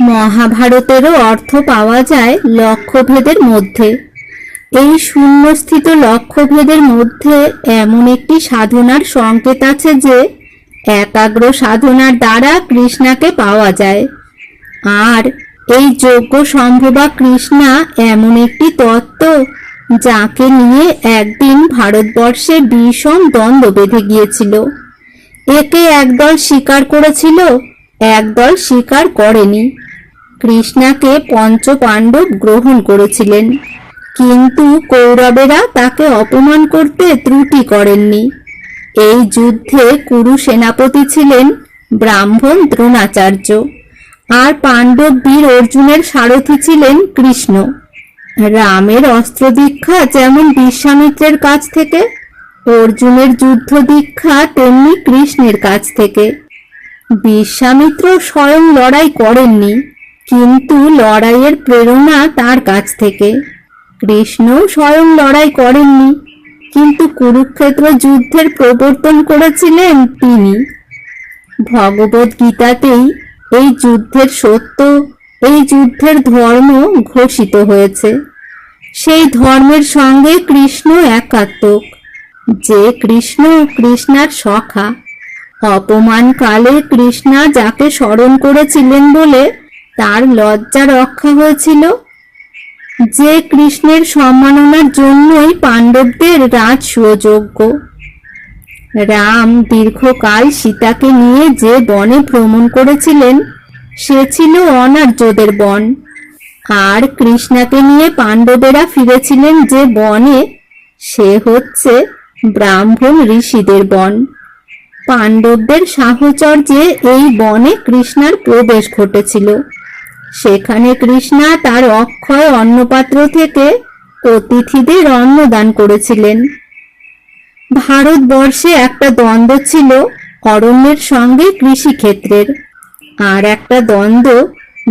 মহাভারতেরও অর্থ পাওয়া যায় লক্ষ্যভেদের মধ্যে। এই শূন্যস্থিত লক্ষ্যভেদের মধ্যে এমন একটি সাধনার সংকেত আছে যে একাগ্র সাধনার দ্বারা কৃষ্ণাকে পাওয়া যায়। আর এই যোগ্য সম্ভবা কৃষ্ণা এমন একটি তত্ত্ব যাকে নিয়ে একদিন ভারতবর্ষে ভীষণ দ্বন্দ্ব বেঁধে গিয়েছিল। একে একদল স্বীকার করেছিল, একদল স্বীকার করেনি। কৃষ্ণাকে পঞ্চ পাণ্ডব গ্রহণ করেছিলেন, কিন্তু কৌরবেরা তাকে অপমান করতে ত্রুটি করেননি। এই যুদ্ধে কুরু সেনাপতি ছিলেন ব্রাহ্মণ দ্রোণাচার্য, আর পাণ্ডব বীর অর্জুনের সারথি ছিলেন কৃষ্ণ। রামের অস্ত্র দীক্ষা যেমন বিশ্বামিত্রের কাছ থেকে, অর্জুনের যুদ্ধ দীক্ষা তেমনি কৃষ্ণের কাছ থেকে। বিশ্বামিত্র স্বয়ং লড়াই করেননি, কিন্তু লড়াইয়ের প্রেরণা তার কাছ থেকে। কৃষ্ণ স্বয়ং লড়াই করেননি, কিন্তু কুরুক্ষেত্র যুদ্ধের প্রবর্তন করেছিলেন তিনি। ভগবদ গীতাতেই এই যুদ্ধের সত্য, এই যুদ্ধের ধর্ম ঘোষিত হয়েছে। সেই ধর্মের সঙ্গে কৃষ্ণ একাত্মক। যে কৃষ্ণ কৃষ্ণার সখা, অপমানকালে কৃষ্ণা যাকে স্মরণ করেছিলেন বলে তার লজ্জা রক্ষা হয়েছিল। যে কৃষ্ণের সম্মাননার জন্যই পাণ্ডবদের রাজসুযোগ্য। রাম দীর্ঘকাল সীতাকে নিয়ে যে বনে ভ্রমণ করেছিলেন সে ছিল অনার্যদের বন, আর কৃষ্ণাকে নিয়ে পাণ্ডবেরা ফিরেছিলেন যে বনে সে হচ্ছে ব্রাহ্মণ ঋষিদের বন। পাণ্ডবদের সাহচর্যে এই বনে কৃষ্ণার প্রবেশ ঘটেছিল। সেখানে কৃষ্ণা তার অক্ষয় অন্নপাত্র থেকে অতিথিদের অন্নদান করেছিলেন। ভারতবর্ষে একটা দ্বন্দ্ব ছিল অরণ্যের সঙ্গে কৃষিক্ষেত্রের, আর একটা দ্বন্দ্ব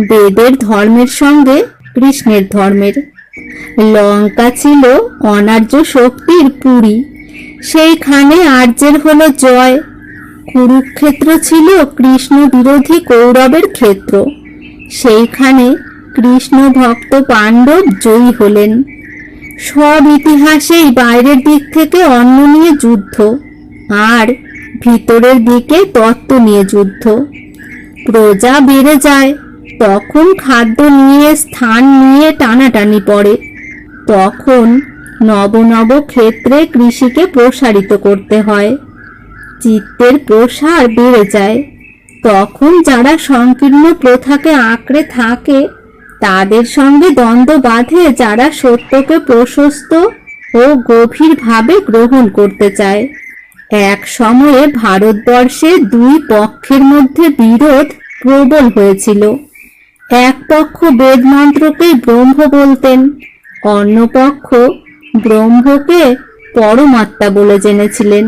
বেদের ধর্মের সঙ্গে কৃষ্ণের ধর্মের। লঙ্কা ছিল অনার্য শক্তির পুরী, সেইখানে আর্যের হলো জয়। কুরুক্ষেত্র ছিল কৃষ্ণ বিরোধী কৌরবের ক্ষেত্র, সেইখানে কৃষ্ণ ভক্ত পাণ্ডব জয়ী হলেন। সব ইতিহাসেই বাইরের দিক থেকে অন্ন নিয়ে যুদ্ধ, আর ভিতরের দিকে তত্ত্ব নিয়ে যুদ্ধ। প্রজা বেড়ে যায়, তখন খাদ্য নিয়ে স্থান নিয়ে টানাটানি পড়ে। তখন নব নব ক্ষেত্রে কৃষিকে প্রসারিত করতে হয়। চিত্তের প্রসার বেড়ে যায়, তখন যারা সংকীর্ণ প্রথাকে আঁকড়ে থাকে তাদের সঙ্গে দ্বন্দ্ব বাঁধে যারা সত্যকে প্রশস্ত ও গভীরভাবে গ্রহণ করতে চায়। এক সময়ে ভারতবর্ষে দুই পক্ষের মধ্যে বিরোধ প্রবল হয়েছিল। এক পক্ষ বেদ মন্ত্রকে ব্রহ্ম বলতেন, অন্য পক্ষ ব্রহ্মকে পরমাত্মা বলে জেনেছিলেন।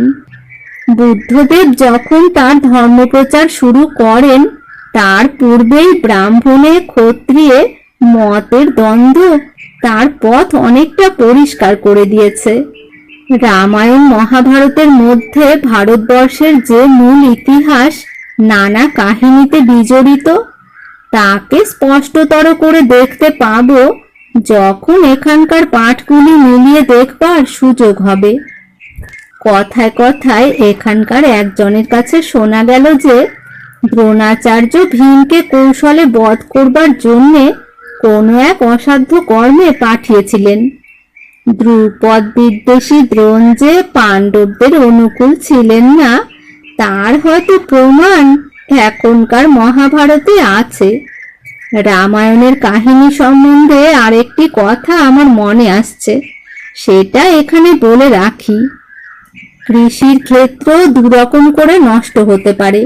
বুদ্ধদেব যখন তার ধর্মপ্রচার শুরু করেন তার পূর্বেই ব্রাহ্মণে ক্ষত্রিয়ে মতের দ্বন্দ্ব তার পথ অনেকটা পরিষ্কার করে দিয়েছে। রামায়ণ মহাভারতের মধ্যে ভারতবর্ষের যে মূল ইতিহাস নানা কাহিনীতে বিজড়িত তাকে স্পষ্টতর করে দেখতে পাবো যখন এখানকার পাঠগুলি মিলিয়ে দেখবার সুযোগ হবে। কথায় কথায় এখানকার একজনের কাছে শোনা গেল যে দ্রোণাচার্য ভীমকে কৌশলে বধ করবার জন্যে কোনো এক অসাধ্য কর্মে পাঠিয়েছিলেন। দ্রুপদ বিদ্বেষী দ্রোণ যে পাণ্ডবদের অনুকূল ছিলেন না তার হয়তো প্রমাণ এখনকার মহাভারতে আছে। রামায়ণের কাহিনী সম্বন্ধে আরেকটি কথা আমার মনে আসছে, সেটা এখানে বলে রাখি। কৃষির ক্ষেত্র দুরকম করে নষ্ট হতে পারে,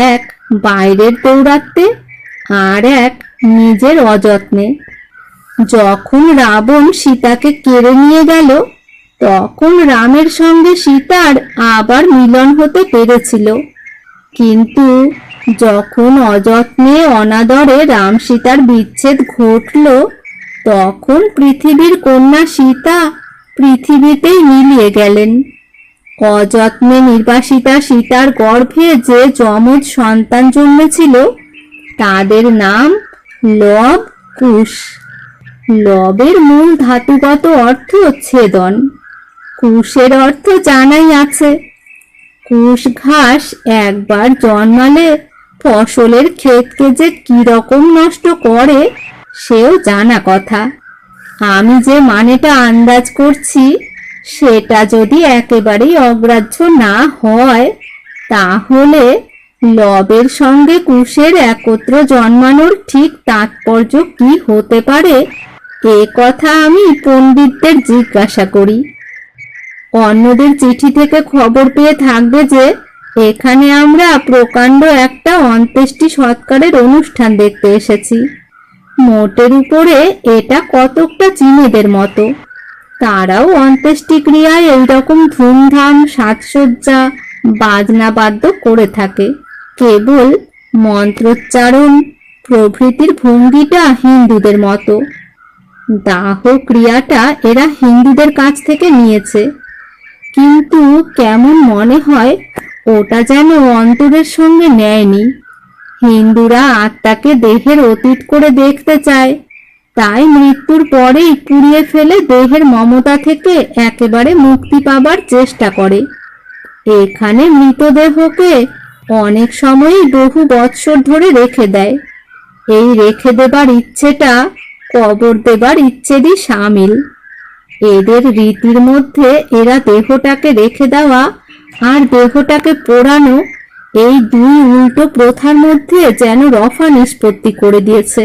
এক বাইরের দৌরাত্মে, আর এক নিজের অযত্নে। যখন রাবণ সীতাকে কেড়ে নিয়ে গেল তখন রামের সঙ্গে সীতার আবার মিলন হতে পেরেছিল, কিন্তু যখন অযত্নে অনাদরে রাম সীতার বিচ্ছেদ ঘটল তখন পৃথিবীর কন্যা সীতা পৃথিবীতেই মিলিয়ে গেলেন। অযত্নে নির্বাসিতা সীতার গর্ভে যে যমজ সন্তান জন্মেছিল তাদের নাম লব, কুশ। লবের মূল ধাতুগত অর্থ ছেদন, কুশের অর্থ জানাই আছে। কুশ ঘাস একবার জন্মালে ফসলের ক্ষেতকে যে কিরকম নষ্ট করে সেও জানা কথা। আমি যে মানেটা আন্দাজ করছি সেটা যদি একেবারেই অগ্রাহ্য না হয়, তাহলে লবের সঙ্গে কুশের একত্র জন্মানোর ঠিক তাৎপর্য কি হতে পারে এ কথা আমি পণ্ডিতদের জিজ্ঞাসা করি। অন্যদের চিঠি থেকে খবর পেয়ে থাকবে যে এখানে আমরা প্রকাণ্ড একটা অন্ত্যেষ্টি সৎকারের অনুষ্ঠান দেখতে এসেছি। মোটের উপরে এটা কতকটা চীনেদের মতো। তারাও অন্ত্যেষ্টি ক্রিয়ায় এইরকম ধুমধাম, সাজসজ্জা, বাজনা বাদ্য করে থাকে। কেবল মন্ত্রোচ্চারণ প্রভৃতির ভঙ্গিটা হিন্দুদের মতো। দাহ ক্রিয়াটা এরা হিন্দুদের কাছ থেকে নিয়েছে, কিন্তু কেমন মনে হয় ওটা যেন অন্তরের সঙ্গে নেয়নি। হিন্দুরা আত্মাকে দেহের অতীত করে দেখতে চায়, তাই মৃত্যুর পরেই পুড়িয়ে ফেলে দেহের মমতা থেকে একেবারে মুক্তি পাবার চেষ্টা করে। এখানে মৃতদেহকে অনেক সময়ই বহু বৎসর ধরে রেখে দেয়। এই রেখে দেবার ইচ্ছেটা কবর দেবার ইচ্ছেরই সামিল। এদের রীতির মধ্যে এরা দেহটাকে রেখে দেওয়া আর দেহটাকে পোড়ানো, এই দুই উল্টো প্রথার মধ্যে যেন রফা নিষ্পত্তি করে দিয়েছে।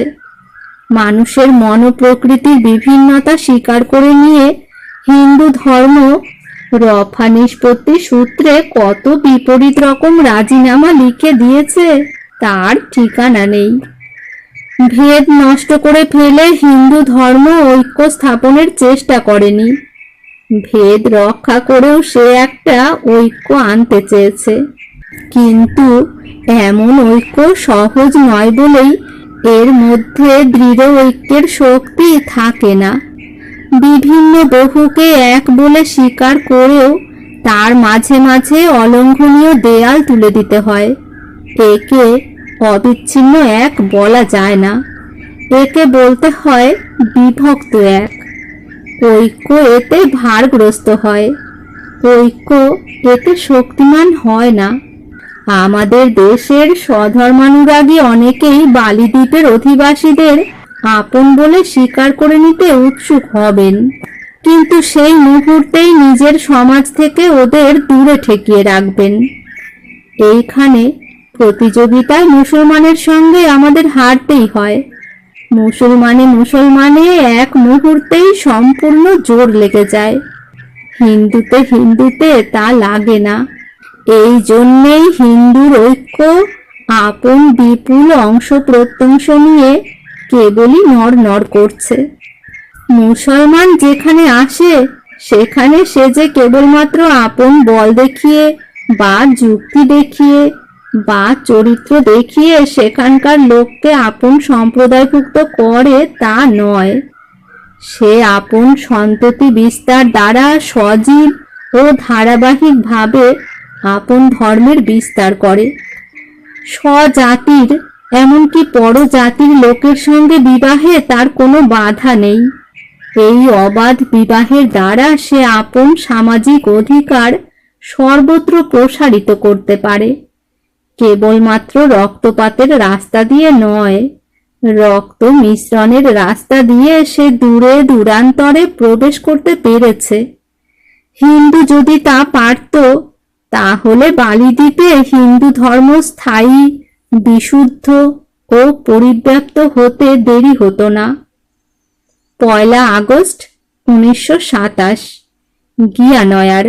মানুষের মন প্রকৃতির বিভিন্নতা স্বীকার করে নিয়ে হিন্দু ধর্ম রফা নিষ্পত্তি সূত্রে কত বিপরীত রকম রাজিনামা লিখে দিয়েছে তার ঠিকানা নেই। ভেদ নষ্ট করে ফেলে হিন্দু ধর্ম ঐক্য স্থাপনের চেষ্টা করেনি, ভেদ রক্ষা করেও সে একটা ঐক্য আনতে চেয়েছে। কিন্তু এমন ঐক্য সহজ নয় বলেই এর মধ্যে দৃঢ় ঐক্যের শক্তি থাকে না। বিভিন্ন বহুকে এক বলে স্বীকার করেও তার মাঝে মাঝে অলঙ্ঘনীয় দেয়াল তুলে দিতে হয়। একে অবিচ্ছিন্ন এক বলা যায় না, একে বলতে হয় বিভক্ত এক। ঐক্য এতে ভারগ্রস্ত হয়, ঐক্য এতে শক্তিমান হয় না। আমাদের দেশের স্বধর্মানুরাগী অনেকেই বালিদ্বীপের অধিবাসীদের আপন বলে স্বীকার করে নিতে উৎসুক হবেন, কিন্তু সেই মুহূর্তেই নিজের সমাজ থেকে ওদের দূরে ঠেকিয়ে রাখবেন। এইখানে প্রতিযোগিতায় মুসলমানের সঙ্গে আমাদের হারতেই হয়। মুসলমানে এক মুহূর্তেই সম্পূর্ণ জোর লেগে যায়, হিন্দুতে তা লাগে না। এই জন্যেই হিন্দুর ঐক্য আপন বিপুল অংশ প্রত্যংশ নিয়ে কেবলই নড় করছে। মুসলমান যেখানে আসে সেখানে সে যে কেবলমাত্র আপন বল দেখিয়ে বা যুক্তি দেখিয়ে বা চরিত্র দেখিয়ে সেখানকার লোককে আপন সম্প্রদায়ভুক্ত করে তা নয়। সে আপন সন্ততি বিস্তার দ্বারা সজীব ও ধারাবাহিকভাবে আপন ধর্মের বিস্তার করে। স্বজাতির এমনকি পরজাতির লোকের সঙ্গে বিবাহে তার কোনো বাধা নেই। এই অবাধ বিবাহের দ্বারা সে আপন সামাজিক অধিকার সর্বত্র প্রসারিত করতে পারে। কেবলমাত্র রক্তপাতের রাস্তা দিয়ে নয়, রক্ত মিশ্রণের রাস্তা দিয়ে সে দূরে দূরান্তরে প্রবেশ করতে পেরেছে। হিন্দু যদি তা পারত, তাহলে বালিদ্বীপে হিন্দু ধর্ম স্থায়ী, বিশুদ্ধ ও পরিব্যাপ্ত হতে দেরি হতো না। 1 আগস্ট 1927, গিয়ানয়ার।